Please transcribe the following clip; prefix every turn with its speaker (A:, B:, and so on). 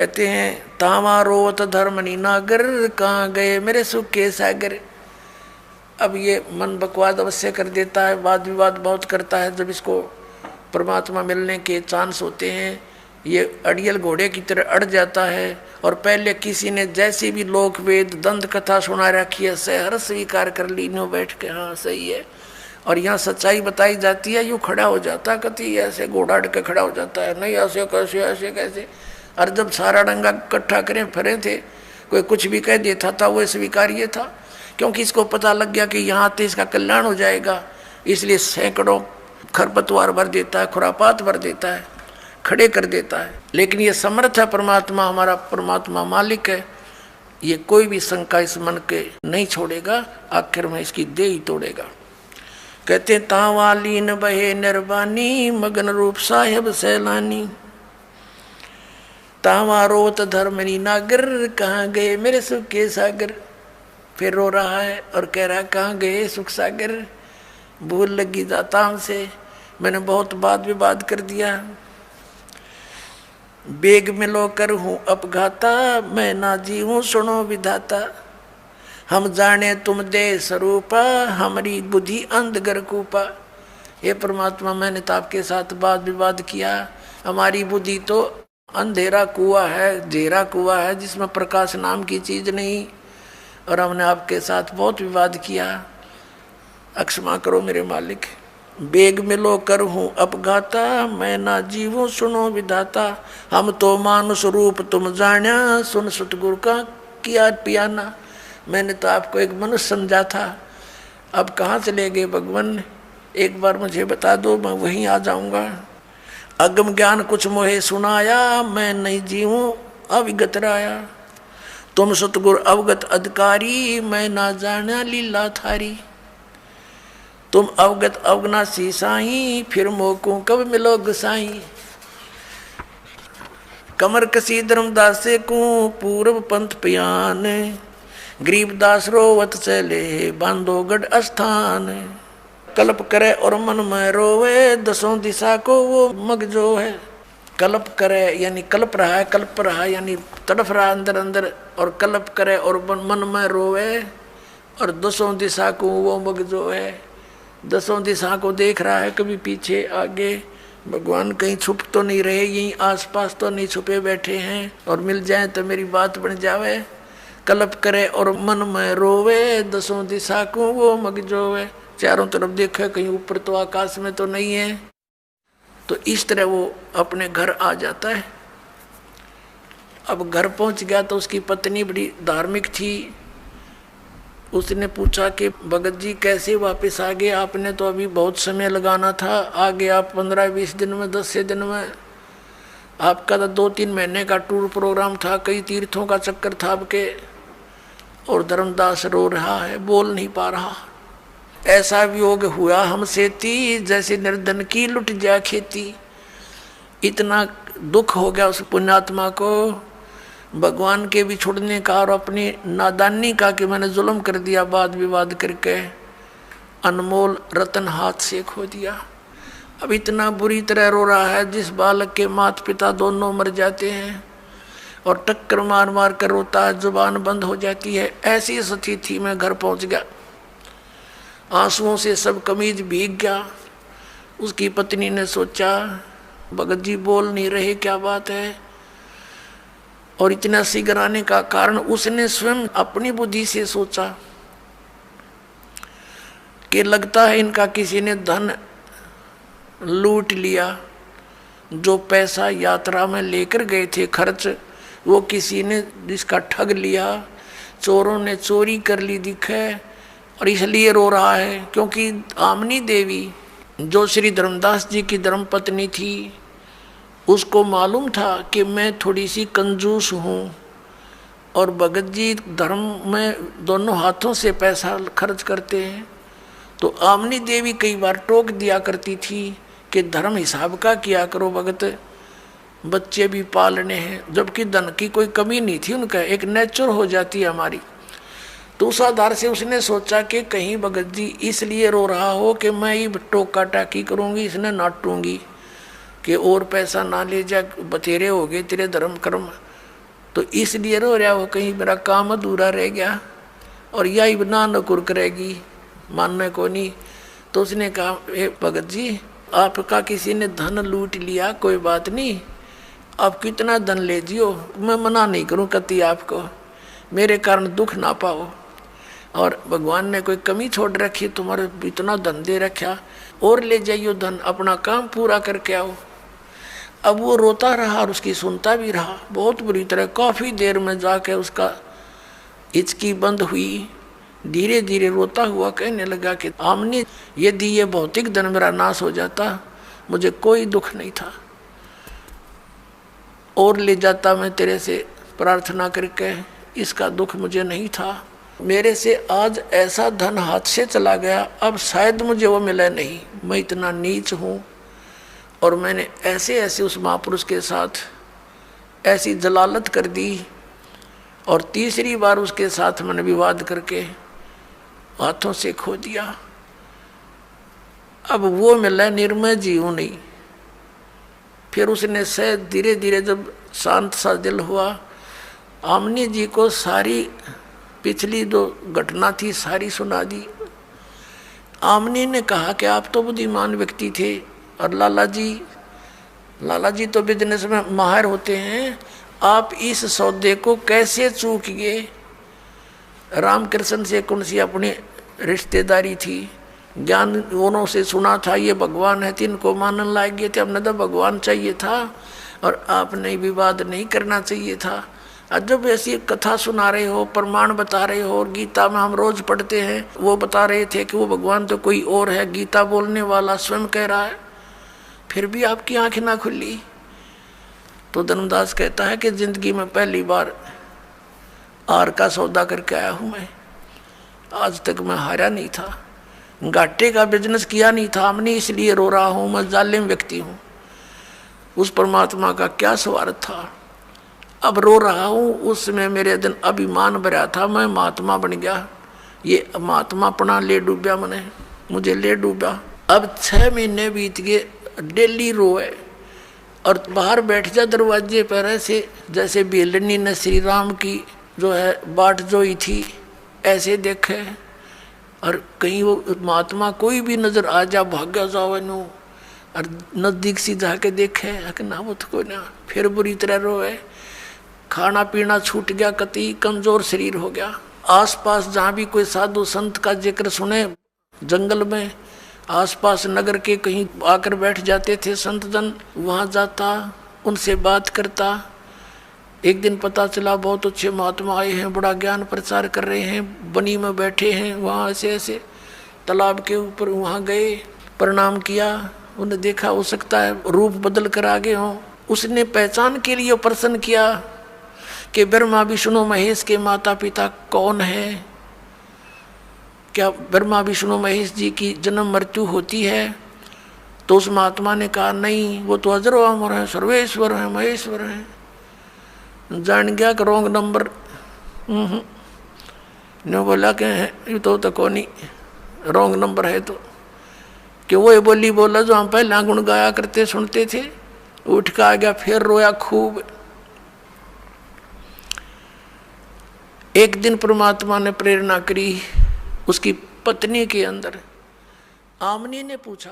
A: कहते हैं तावा रोवत धर्मनी नागर, कहाँ गए मेरे सुख के सागर। अब ये मन बकवाद अवश्य कर देता है, वाद विवाद बहुत करता है। जब इसको परमात्मा मिलने के चांस होते हैं, ये अड़ियल घोड़े की तरह अड़ जाता है। और पहले किसी ने जैसी भी लोक वेद दंत कथा सुना रखी है, सहर स्वीकार कर ली, नो बैठ के हाँ सही है। और यहाँ सच्चाई बताई जाती है, यूँ खड़ा हो जाता, कति ऐसे घोड़ा अड़ के खड़ा हो जाता है, नहीं ऐसे कैसे ऐसे कैसे। और जब सारा डंगा इकट्ठा करें फरे थे, कोई कुछ भी कह देता था वो स्वीकार्य था, क्योंकि इसको पता लग गया कि यहाँ तो इसका कल्याण हो जाएगा। इसलिए सैकड़ों खरपतवार भर देता है, खुरापात भर देता है, खड़े कर देता है। लेकिन ये समर्थ है परमात्मा, हमारा परमात्मा मालिक है, ये कोई भी शंका इस मन के नहीं छोड़ेगा, आखिर में इसकी देह ही तोड़ेगा। कहते तावालीन बहे निर्वाणी, मगन रूप साहेब सैलानी। तावा रोत धर्मनी नागर, कहाँ गए मेरे सुख के सागर। फिर रो रहा है और कह रहा है कहाँ गए सुख सागर। भूल लगी जाता हमसे, मैंने बहुत वाद विवाद कर दिया। बेग मिलो कर हूँ अपघाता, मैं ना जीवूं सुनो विधाता। हम जाने तुम दे स्वरूपा, हमारी बुद्धि अंधगर कूपा। हे परमात्मा, मैंने तो आपके साथ वाद विवाद किया, हमारी बुद्धि तो अंधेरा कुआं है, घेरा कुआं है जिसमें प्रकाश नाम की चीज नहीं। और हमने आपके साथ बहुत विवाद किया, अक्षमा करो मेरे मालिक। बेग मिलो कर हूँ अपघाता, मैं ना जीवूं सुनो विधाता। हम तो मानुष रूप तुम जाना, सुन सतगुरु का किया पियाना। मैंने तो आपको एक मनुष्य समझा था, अब कहाँ चले गए भगवान, एक बार मुझे बता दो, मैं वहीं आ जाऊंगा। अगम ज्ञान कुछ मोहे सुनाया, मैं नहीं जीवूं अविगत राया। तुम सतगुरु अवगत अधिकारी, मैं ना जाना लीला थारी। तुम अवगत अवगनासी साई, फिर मोको कब मिलो गोसाई। कमर कसी धर्मदास को पूर्व पंथ पियान, गरीबदास रोवत चले बांधो गढ़ स्थान। कल्प करे और मन में रोवे, दसों दिशा को वो मग जो है। कल्प करे यानी कल्प रहा है, कल्प रहा यानी तड़फ रहा अंदर अंदर, और कल्प करे और मन में रोवे, और दसों दिशा को वो मग जो है। दसों दिशा को देख रहा है, कभी पीछे आगे। भगवान कहीं छुप तो नहीं रहे, यहीं आसपास तो नहीं छुपे बैठे हैं, और मिल जाए तो मेरी बात बन जावे। कल्प करे और मन में रोवे, दसों दिशा को वो मग जो है। चारों तरफ देखा, कहीं ऊपर तो आकाश में तो नहीं है। तो इस तरह वो अपने घर आ जाता है। अब घर पहुंच गया तो उसकी पत्नी बड़ी धार्मिक थी। उसने पूछा कि भगत जी कैसे वापस आ गए, आपने तो अभी बहुत समय लगाना था, आ गए आप 15-20 दिन में, 10 दिन में। आपका तो 2-3 महीने का टूर प्रोग्राम था, कई तीर्थों का चक्कर था आपके। और धर्मदास रो रहा है, बोल नहीं पा रहा। ऐसा वियोग हुआ हमसे ती, जैसे निर्धन की लुट जा खेती। इतना दुख हो गया उस पुण्यात्मा को भगवान के भी छोड़ने का और अपनी नादानी का, कि मैंने जुल्म कर दिया वाद विवाद करके, अनमोल रतन हाथ से खो दिया। अब इतना बुरी तरह रो रहा है, जिस बालक के माता पिता दोनों मर जाते हैं, और टक्कर मार मार कर रोता है, जुबान बंद हो जाती है। ऐसी स्थिति में घर पहुंच गया, आंसुओं से सब कमीज भीग गया। उसकी पत्नी ने सोचा भगत जी बोल नहीं रहे, क्या बात है। और इतना शीघ्र आने का कारण उसने स्वयं अपनी बुद्धि से सोचा कि लगता है इनका किसी ने धन लूट लिया। जो पैसा यात्रा में लेकर गए थे खर्च, वो किसी ने जिसका ठग लिया, चोरों ने चोरी कर ली दिखे। और इसलिए रो रहा है क्योंकि आमनी देवी जो श्री धर्मदास जी की धर्मपत्नी थी, उसको मालूम था कि मैं थोड़ी सी कंजूस हूँ, और भगत जी धर्म में दोनों हाथों से पैसा खर्च करते हैं। तो आमनी देवी कई बार टोक दिया करती थी कि धर्म हिसाब का किया करो भगत, बच्चे भी पालने हैं। जबकि धन की कोई कमी नहीं थी उनका, एक नेचर हो जाती है हमारी। तो उस आधार से उसने सोचा कि कहीं भगत जी इसलिए रो रहा हो कि मैं ही टोका टाकी करूँगी, इसने नाटूंगी कि और पैसा ना ले जा, बतेरे हो गए तेरे धर्म कर्म, तो इसलिए रो रहा हो, कहीं मेरा काम अधूरा रह गया और यही बना नकुर करेगी, मानने को नहीं। तो उसने कहा, हे भगत जी, आपका किसी ने धन लूट लिया, कोई बात नहीं, आप कितना धन ले जियो, मैं मना नहीं करूं कति आपको, मेरे कारण दुख ना पाओ। और भगवान ने कोई कमी छोड़ रखी, तुम्हारे इतना धन दे रखा, और ले जाइयो धन, अपना काम पूरा करके आओ। अब वो रोता रहा और उसकी सुनता भी रहा बहुत बुरी तरह। काफ़ी देर में जाके उसका हिचकी बंद हुई, धीरे धीरे रोता हुआ कहने लगा कि आमनी, यदि ये भौतिक धन मेरा नाश हो जाता मुझे कोई दुख नहीं था, और ले जाता मैं तेरे से प्रार्थना करके, इसका दुख मुझे नहीं था। मेरे से आज ऐसा धन हाथ से चला गया, अब शायद मुझे वो मिला नहीं। मैं इतना नीच हूँ और मैंने ऐसे ऐसे उस महापुरुष के साथ ऐसी जलालत कर दी, और तीसरी बार उसके साथ मैंने विवाद करके हाथों से खो दिया। अब वो मिला निर्मय जीव नहीं। फिर उसने से धीरे धीरे जब शांत सा दिल हुआ, आमनी जी को सारी पिछली जो घटना थी सारी सुना दी। आमनी ने कहा कि आप तो बुद्धिमान व्यक्ति थे, और लाला जी तो बिजनेस में माहिर होते हैं, आप इस सौदे को कैसे चूक गए। रामकृष्ण से कौन सी अपनी रिश्तेदारी थी, ज्ञान उन्होंने से सुना था ये भगवान है, तीन को मानने लायक गए थे, हमने तो भगवान चाहिए था और आपने विवाद नहीं करना चाहिए था। जब ऐसी कथा सुना रहे हो, प्रमाण बता रहे हो, और गीता में हम रोज पढ़ते हैं, वो बता रहे थे कि वो भगवान तो कोई और है, गीता बोलने वाला स्वयं कह रहा है, फिर भी आपकी आंखें ना खुली। तो धर्मदास कहता है कि जिंदगी में पहली बार आर का सौदा करके आया हूं मैं, आज तक मैं हारा नहीं था, घाटे का बिजनेस किया नहीं था, हमने इसलिए रो रहा हूं, मैं जालिम व्यक्ति हूं। उस परमात्मा का क्या स्वार्थ था, अब रो रहा हूं। उसमें मेरे दिन अभिमान भरा था, मैं महात्मा बन गया, ये महात्मा अपना ले डूबा, मुझे ले डूबा। अब 6 महीने बीत गए, डेली रोए और बाहर बैठ जा दरवाजे पर, ऐसे जैसे बेलनी ने श्री राम की जो है बाट जोई थी, ऐसे देखे। और कहीं वो महात्मा कोई भी नजर आ जा, भाग्य जाओ नो, और नजदीक से जाके देखे कि ना वो तो कोई ना, फिर बुरी तरह रोए। खाना पीना छूट गया, कति कमजोर शरीर हो गया। आसपास जहाँ भी कोई साधु संत का जिक्र सुने, जंगल में आसपास नगर के कहीं आकर बैठ जाते थे संत जन, वहाँ जाता, उनसे बात करता। एक दिन पता चला बहुत अच्छे महात्मा आए हैं, बड़ा ज्ञान प्रचार कर रहे हैं, बनी में बैठे हैं, वहाँ ऐसे ऐसे तालाब के ऊपर, वहाँ गए, प्रणाम किया, उन्हें देखा, हो सकता है रूप बदल कर आगे हों। उसने पहचान के लिए प्रश्न किया कि ब्रह्मा विष्णु महेश के माता पिता कौन है, क्या ब्रह्मा विष्णु महेश जी की जन्म मृत्यु होती है? तो उस महात्मा ने कहा नहीं, वो तो अजर अमर है, सर्वेश्वर है, महेश्वर है। जान गया कि रॉन्ग नंबर। ने बोला कि ये तो कौन रॉन्ग नंबर है, तो कि वो बोली बोला जो हम पहले गुण गाया करते सुनते थे। उठ के आ गया, फिर रोया खूब। एक दिन परमात्मा ने प्रेरणा करी उसकी पत्नी के अंदर। आमनी ने पूछा,